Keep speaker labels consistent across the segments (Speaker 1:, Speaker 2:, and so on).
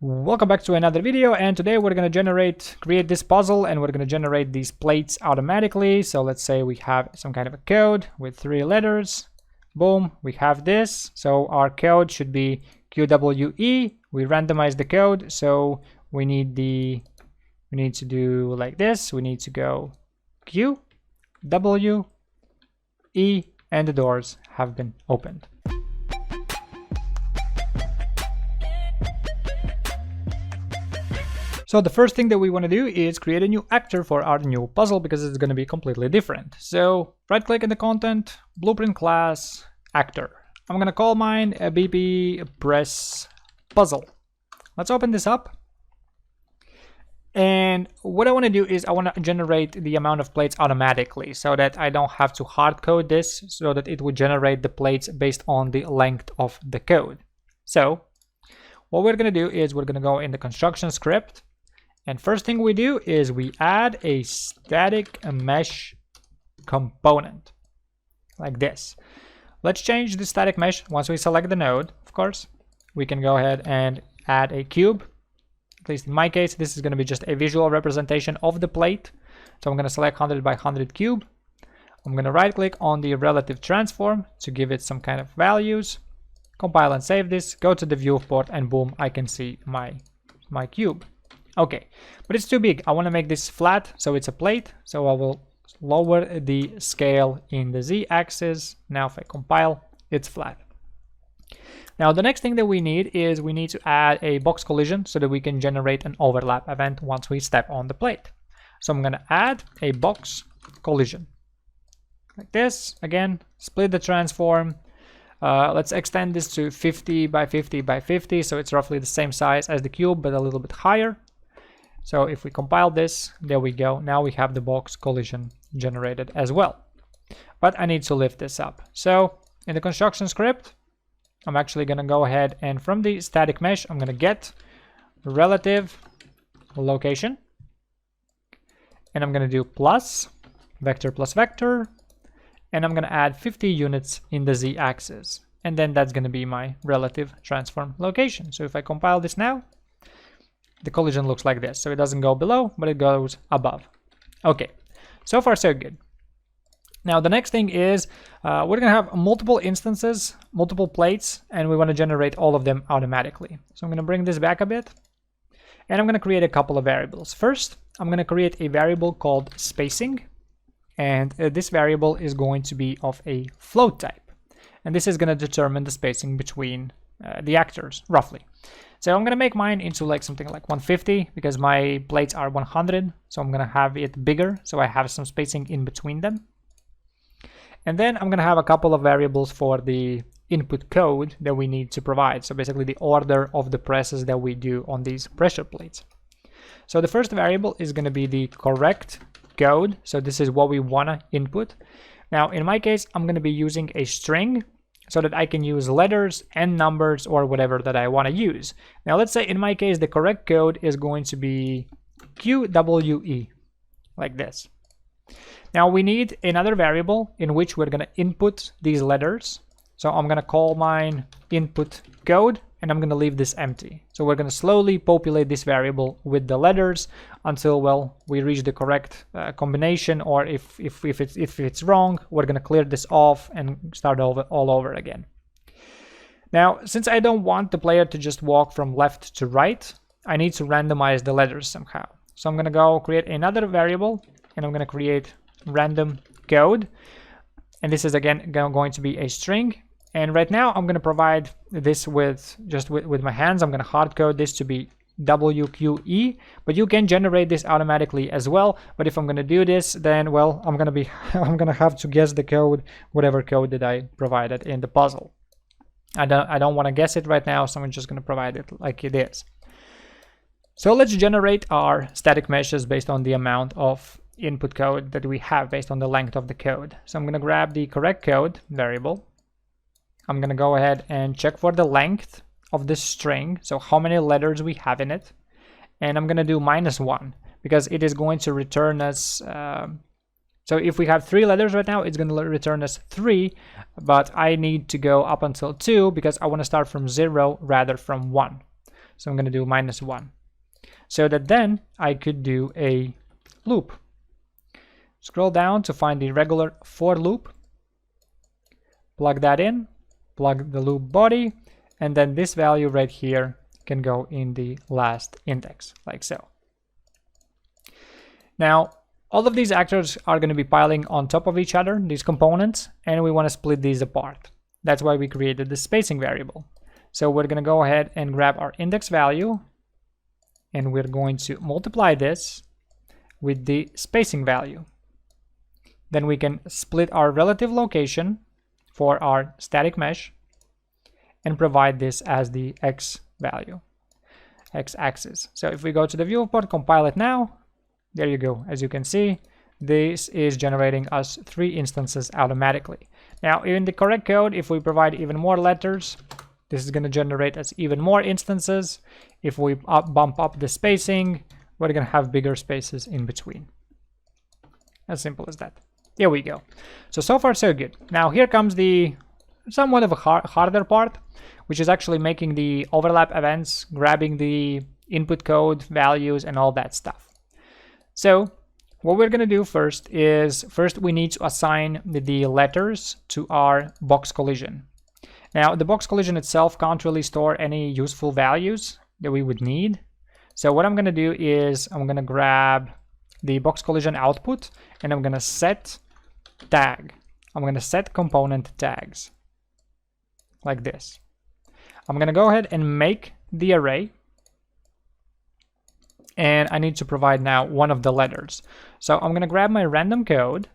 Speaker 1: Welcome back to another video, and today we're going to create this puzzle, and we're going to generate these plates automatically. So let's say we have some kind of a code with 3 letters. Boom, we have this. So our code should be QWE. We randomize the code, so we need to do like this. We need to go Q, W, E, and the doors have been opened. So the first thing that we want to do is create a new actor for our new puzzle because it's going to be completely different. So right click in the content, blueprint class, actor. I'm going to call mine a BP press puzzle. Let's open this up. And what I want to do is I want to generate the amount of plates automatically so that I don't have to hard code this, so that it would generate the plates based on the length of the code. So what we're going to do is we're going to go in the construction script. And first thing we do is we add a static mesh component like this. Let's change the static mesh. Once we select the node, of course, we can go ahead and add a cube. At least in my case, this is going to be just a visual representation of the plate. So I'm going to select 100 by 100 cube. I'm going to right click on the relative transform to give it some kind of values. Compile and save this, go to the viewport, and boom, I can see my cube. Okay, but it's too big. I want to make this flat, so it's a plate. So I will lower the scale in the z-axis. Now if I compile, it's flat. Now the next thing that we need is we need to add a box collision so that we can generate an overlap event once we step on the plate. So I'm going to add a box collision like this. Again, split the transform. Let's extend this to 50 by 50 by 50, so it's roughly the same size as the cube, but a little bit higher. So if we compile this, there we go. Now we have the box collision generated as well. But I need to lift this up. So in the construction script, I'm actually going to go ahead and from the static mesh, I'm going to get relative location. And I'm going to do plus vector, and I'm going to add 50 units in the z-axis, and then that's going to be my relative transform location. So if I compile this now, the collision looks like this. So it doesn't go below, but it goes above. Okay, so far so good. Now the next thing is we're going to have multiple instances, multiple plates, and we want to generate all of them automatically. So I'm going to bring this back a bit, and I'm going to create a couple of variables. First, I'm going to create a variable called spacing. And this variable is going to be of a float type. And this is going to determine the spacing between the actors, roughly. So I'm going to make mine into like something like 150 because my plates are 100. So I'm going to have it bigger so I have some spacing in between them. And then I'm going to have a couple of variables for the input code that we need to provide. So basically the order of the presses that we do on these pressure plates. So the first variable is going to be the correct code. So this is what we want to input. Now in my case, I'm going to be using a string so that I can use letters and numbers or whatever that I want to use. Now let's say in my case the correct code is going to be QWE like this. Now we need another variable in which we're going to input these letters. So I'm going to call mine input code, and I'm going to leave this empty. So we're going to slowly populate this variable with the letters until, well, we reach the correct combination, or if it's wrong, we're going to clear this off and start all over again. Now, since I don't want the player to just walk from left to right, I need to randomize the letters somehow. So I'm going to go create another variable, and I'm going to create random code. And this is again going to be a string. And right now I'm going to provide this with my hands. I'm going to hard code this to be WQE, but you can generate this automatically as well. But if I'm going to do this, then well, I'm going to have to guess the code, whatever code that I provided in the puzzle. I don't want to guess it right now, so I'm just going to provide it like it is. So let's generate our static meshes based on the amount of input code that we have based on the length of the code. So I'm going to grab the correct code variable. I'm going to go ahead and check for the length of this string, so how many letters we have in it. And I'm going to do -1 because it is going to return us. So if we have 3 letters right now, it's going to return us 3, but I need to go up until 2 because I want to start from 0 rather from 1. So I'm going to do -1. So that then I could do a loop. Scroll down to find the regular for loop. Plug that in, plug the loop body, and then this value right here can go in the last index, like so. Now, all of these actors are going to be piling on top of each other, these components, and we want to split these apart. That's why we created the spacing variable. So we're going to go ahead and grab our index value, and we're going to multiply this with the spacing value. Then we can split our relative location for our static mesh and provide this as the x value, x-axis. So if we go to the viewport, compile it now, there you go. As you can see, this is generating us 3 instances automatically. Now, in the correct code, if we provide even more letters, this is going to generate us even more instances. If we bump up the spacing, we're going to have bigger spaces in between. As simple as that. Here we go. So far so good. Now here comes the somewhat of a harder part, which is actually making the overlap events, grabbing the input code values and all that stuff. So what we're going to do first is, we need to assign the letters to our box collision. Now the box collision itself can't really store any useful values that we would need. So what I'm going to do is I'm going to grab the box collision output and I'm going to set tag. I'm going to set component tags like this. I'm going to go ahead and make the array, and I need to provide now one of the letters. So I'm going to grab my random code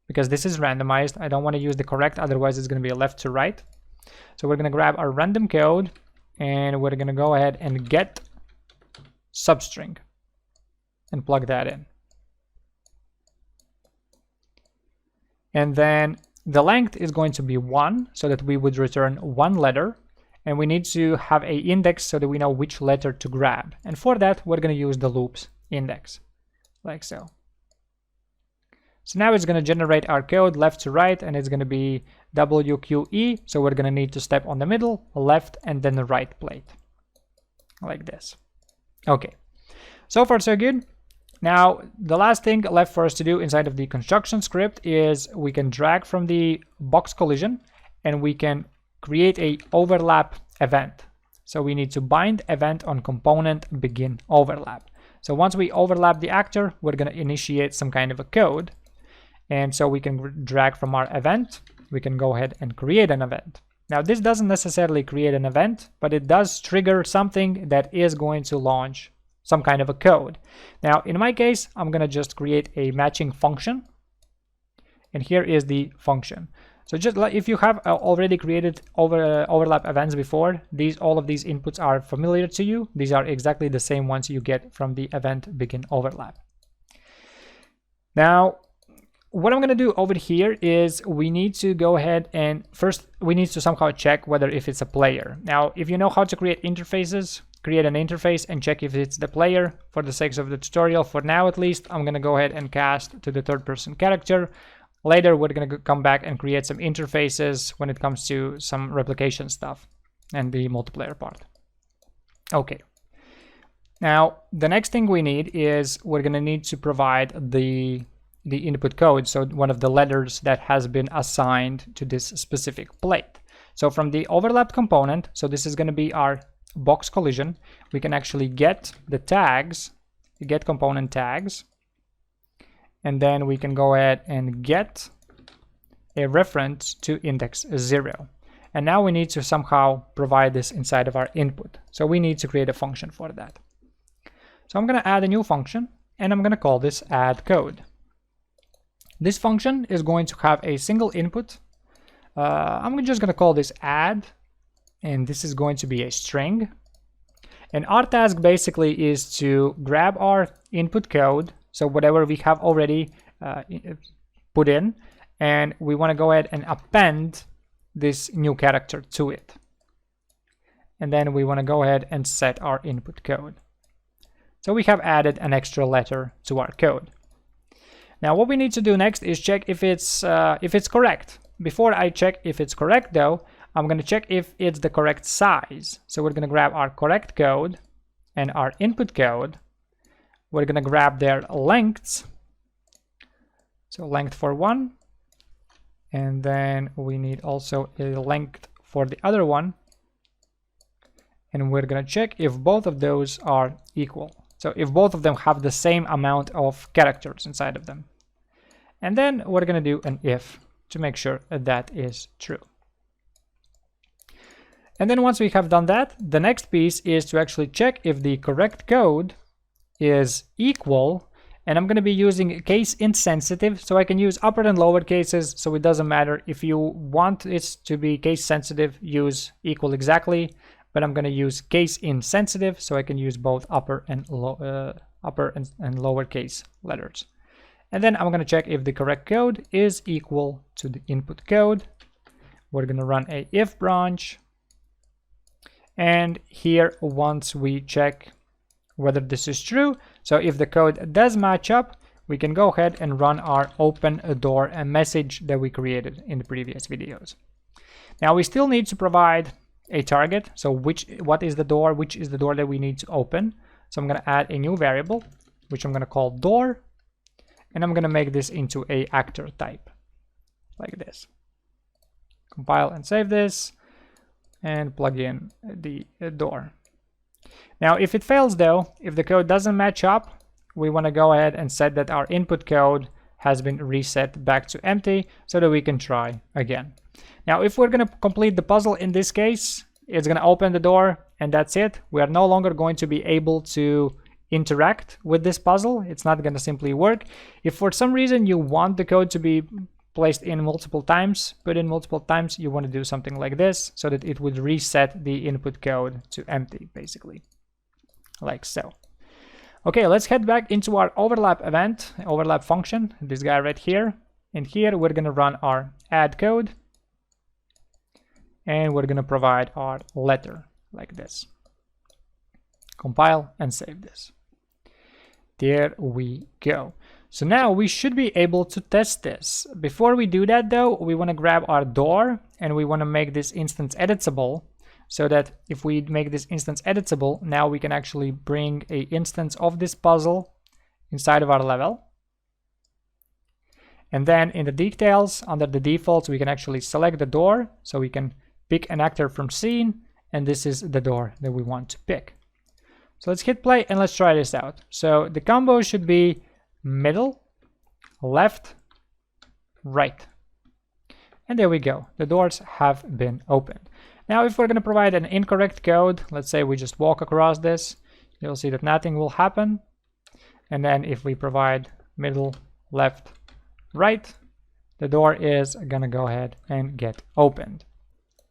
Speaker 1: because this is randomized. I don't want to use the correct, otherwise it's going to be a left to right. So we're going to grab our random code and we're going to go ahead and get substring and plug that in. And then the length is going to be 1, so that we would return 1 letter. And we need to have a index so that we know which letter to grab. And for that, we're going to use the loops index, like so. So now it's going to generate our code left to right, and it's going to be WQE. So we're going to need to step on the middle, left, and then the right plate, like this. Okay, so far so good. Now, the last thing left for us to do inside of the construction script is we can drag from the box collision and we can create a overlap event. So we need to bind event on component begin overlap. So once we overlap the actor, we're going to initiate some kind of a code. And so we can drag from our event, we can go ahead and create an event. Now, this doesn't necessarily create an event, but it does trigger something that is going to launch some kind of a code. Now, in my case, I'm going to just create a matching function. And here is the function. So just like if you have already created overlap events before, all of these inputs are familiar to you. These are exactly the same ones you get from the event begin overlap. Now, what I'm going to do over here is we need to go ahead and first we need to somehow check whether if it's a player. Now, if you know how to create interfaces, create an interface and check if it's the player. For the sake of the tutorial, for now at least, I'm going to go ahead and cast to the third person character. Later, we're going to come back and create some interfaces when it comes to some replication stuff and the multiplayer part. Okay. Now, the next thing we need is we're going to need to provide the input code, so one of the letters that has been assigned to this specific plate. So from the overlap component, so this is going to be our box collision, we can actually get the tags, get component tags, and then we can go ahead and get a reference to index 0. And now we need to somehow provide this inside of our input. So we need to create a function for that. So I'm going to add a new function, and I'm going to call this add code. This function is going to have a single input. I'm just going to call this add, and this is going to be a string. And our task basically is to grab our input code, so whatever we have already put in, and we want to go ahead and append this new character to it. And then we want to go ahead and set our input code. So we have added an extra letter to our code. Now what we need to do next is check if it's correct. Before I check if it's correct though, I'm going to check if it's the correct size. So we're going to grab our correct code and our input code, we're going to grab their lengths. So length for one, and then we need also a length for the other one. And we're going to check if both of those are equal. So if both of them have the same amount of characters inside of them. And then we're going to do an if to make sure that is true. And then once we have done that, the next piece is to actually check if the correct code is equal. And I'm going to be using case insensitive, so I can use upper and lower cases, so it doesn't matter. If you want it to be case sensitive, use equal exactly. But I'm going to use case insensitive, so I can use both upper and lower case letters. And then I'm going to check if the correct code is equal to the input code. We're going to run a if branch. And here, once we check whether this is true, so if the code does match up, we can go ahead and run our open a door and message that we created in the previous videos. Now we still need to provide a target. So what is the door, which is the door that we need to open. So I'm going to add a new variable, which I'm going to call door, and I'm going to make this into a actor type, like this. Compile and save this, and plug in the door. Now, if it fails though, if the code doesn't match up, we want to go ahead and set that our input code has been reset back to empty so that we can try again. Now, if we're going to complete the puzzle in this case, it's going to open the door and that's it. We are no longer going to be able to interact with this puzzle. It's not going to simply work. If for some reason you want the code to be placed in multiple times, put in multiple times, you want to do something like this so that it would reset the input code to empty, basically, like so. Okay, let's head back into our overlap event, overlap function, this guy right here. And here we're going to run our add code. And we're going to provide our letter like this. Compile and save this. There we go. So now we should be able to test this. Before we do that though, we want to grab our door and we want to make this instance editable, so that if we make this instance editable, now we can actually bring an instance of this puzzle inside of our level. And then in the details, under the defaults, we can actually select the door, so we can pick an actor from scene, and this is the door that we want to pick. So let's hit play and let's try this out. So the combo should be middle, left, right. And there we go. The doors have been opened. Now, if we're going to provide an incorrect code, let's say we just walk across this, you'll see that nothing will happen. And then if we provide middle, left, right, the door is going to go ahead and get opened.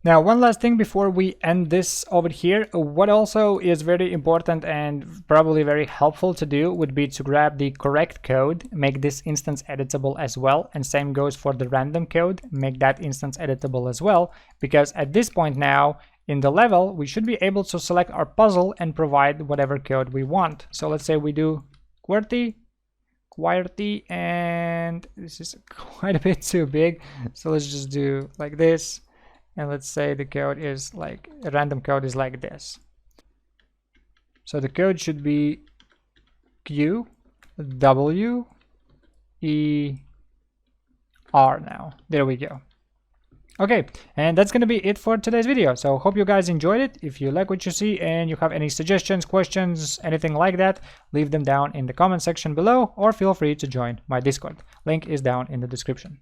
Speaker 1: Now, one last thing before we end this over here, what also is very important and probably very helpful to do would be to grab the correct code, make this instance editable as well, and same goes for the random code, make that instance editable as well, because at this point now in the level, we should be able to select our puzzle and provide whatever code we want. So let's say we do QWERTY, and this is quite a bit too big, so let's just do like this. And let's say the code is like, a random code is like this. So the code should be QWER now. There we go. Okay, and that's going to be it for today's video. So hope you guys enjoyed it. If you like what you see and you have any suggestions, questions, anything like that, leave them down in the comment section below, or feel free to join my Discord. Link is down in the description.